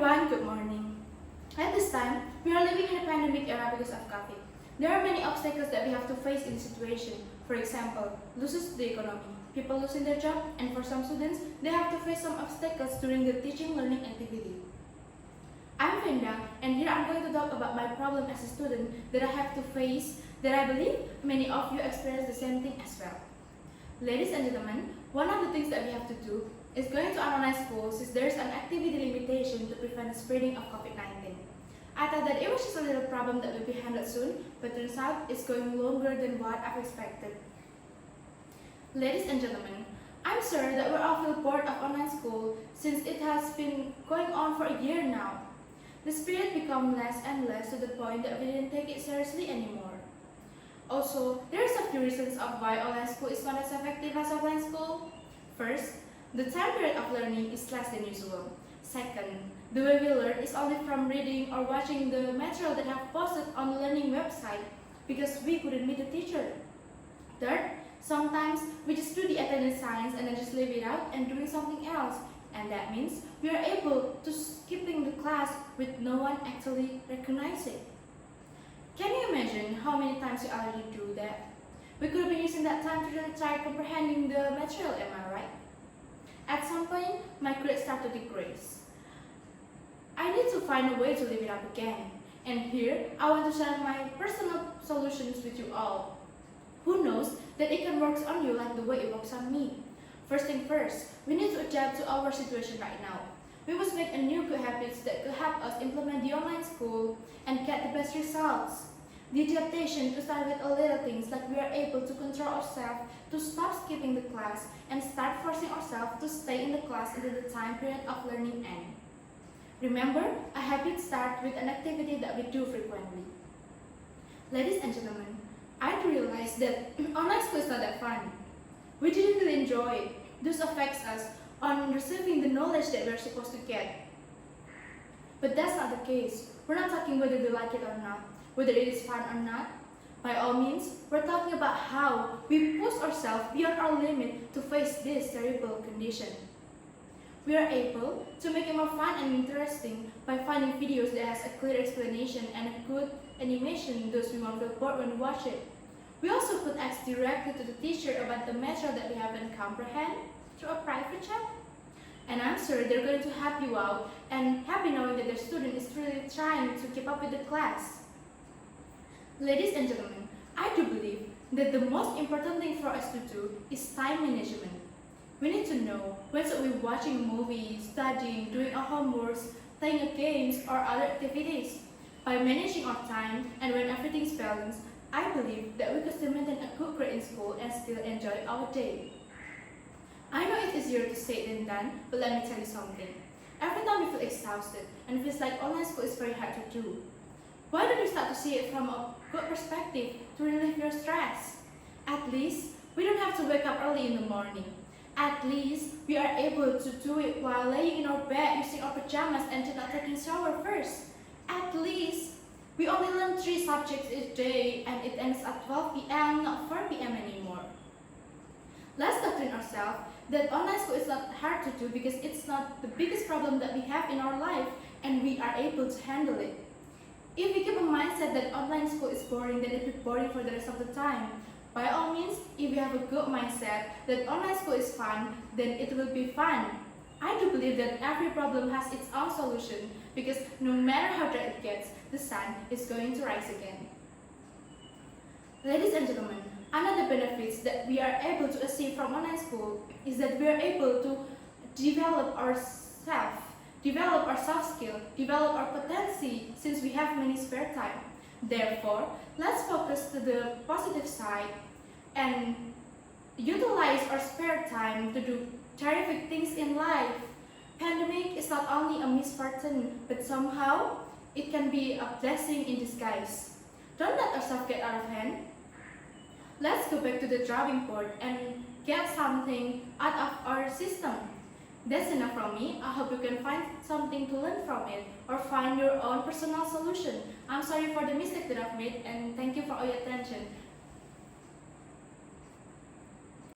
everyone, good morning. At this time, we are living in a pandemic era because of COVID. There are many obstacles that we have to face in this situation. For example, losses to the economy, people losing their job, and for some students, they have to face some obstacles during the teaching learning activity. I'm Venda, and here I'm going to talk about my problem as a student that I have to face, that I believe many of you experience the same thing as well. Ladies and gentlemen, one of the things that we have to do is going to online school since there is an activity limitation to prevent the spreading of COVID-19. I thought that it was just a little problem that will be handled soon, but turns out it's going longer than what I've expected. Ladies and gentlemen, I'm sure that we all feel bored of online school since it has been going on for a year now. The spirit became less and less to the point that we didn't take it seriously anymore. Also, there are a few reasons of why online school is not as effective as offline school. First, the time period of learning is less than usual. Second, the way we learn is only from reading or watching the material that have posted on the learning website because we couldn't meet the teacher. Third, sometimes we just do the attendance signs and then just leave it out and doing something else. And that means we are able to skipping the class with no one actually recognizing. Can you imagine how many times you already do that? We could have been using that time to really try comprehending the material, am I right? At some point, my grades start to decrease. I need to find a way to live it up again. And here, I want to share my personal solutions with you all. Who knows that it can work on you like the way it works on me. First thing first, we need to adapt to our situation right now. We must make a new good habits that could help us implement the online school and get the best results. The adaptation to start with a little things like we are able to control ourselves to stop skipping the class and start forcing ourselves to stay in the class until the time period of learning ends. Remember, a habit starts with an activity that we do frequently. Ladies and gentlemen, I realized that online school is not that fun. We didn't really enjoy it. This affects us on receiving the knowledge that we're supposed to get. But that's not the case. We're not talking whether we like it or not, whether it is fun or not. By all means, we're talking about how we push ourselves beyond our limit to face this terrible condition. We are able to make it more fun and interesting by finding videos that has a clear explanation and a good animation thus we won't feel bored when we watch it. We also could ask directly to the teacher about the material that we haven't comprehend through a private chat. And I'm sure they're going to help you out and happy knowing that the student is really trying to keep up with the class. Ladies and gentlemen, I do believe that the most important thing for us to do is time management. We need to know when should we be watching movies, studying, doing our homeworks, playing games, or other activities. By managing our time and when everything's balanced, I believe that we could still maintain a good grade in school and still enjoy our day. I know it's easier to say than done, but let me tell you something. Every time we feel exhausted and feels like online school is very hard to do, why don't you start to see it from a good perspective to relieve your stress? At least, we don't have to wake up early in the morning. At least, we are able to do it while laying in our bed using our pajamas and not taking a shower first. At least, we only learn 3 subjects each day and it ends at 12 p.m., not 4 p.m. anymore. Let's doctrine ourselves that online school is not hard to do because it's not the biggest problem that we have in our life and we are able to handle it. If we keep a mindset that online school is boring, then it will be boring for the rest of the time. By all means, if we have a good mindset that online school is fun, then it will be fun. I do believe that every problem has its own solution because no matter how dark it gets, the sun is going to rise again. Ladies and gentlemen, another benefits that we are able to achieve from online school is that we are able to develop ourselves, develop our soft skill, develop our potential since we have many spare time. Therefore, let's focus to the positive side and utilize our spare time to do terrific things in life. Pandemic is not only a misfortune, but somehow it can be a blessing in disguise. Don't let ourselves get out of hand. Let's go back to the drawing board and get something out of our system. That's enough from me. I hope you can find something to learn from it or find your own personal solution. I'm sorry for the mistake that I've made and thank you for all your attention.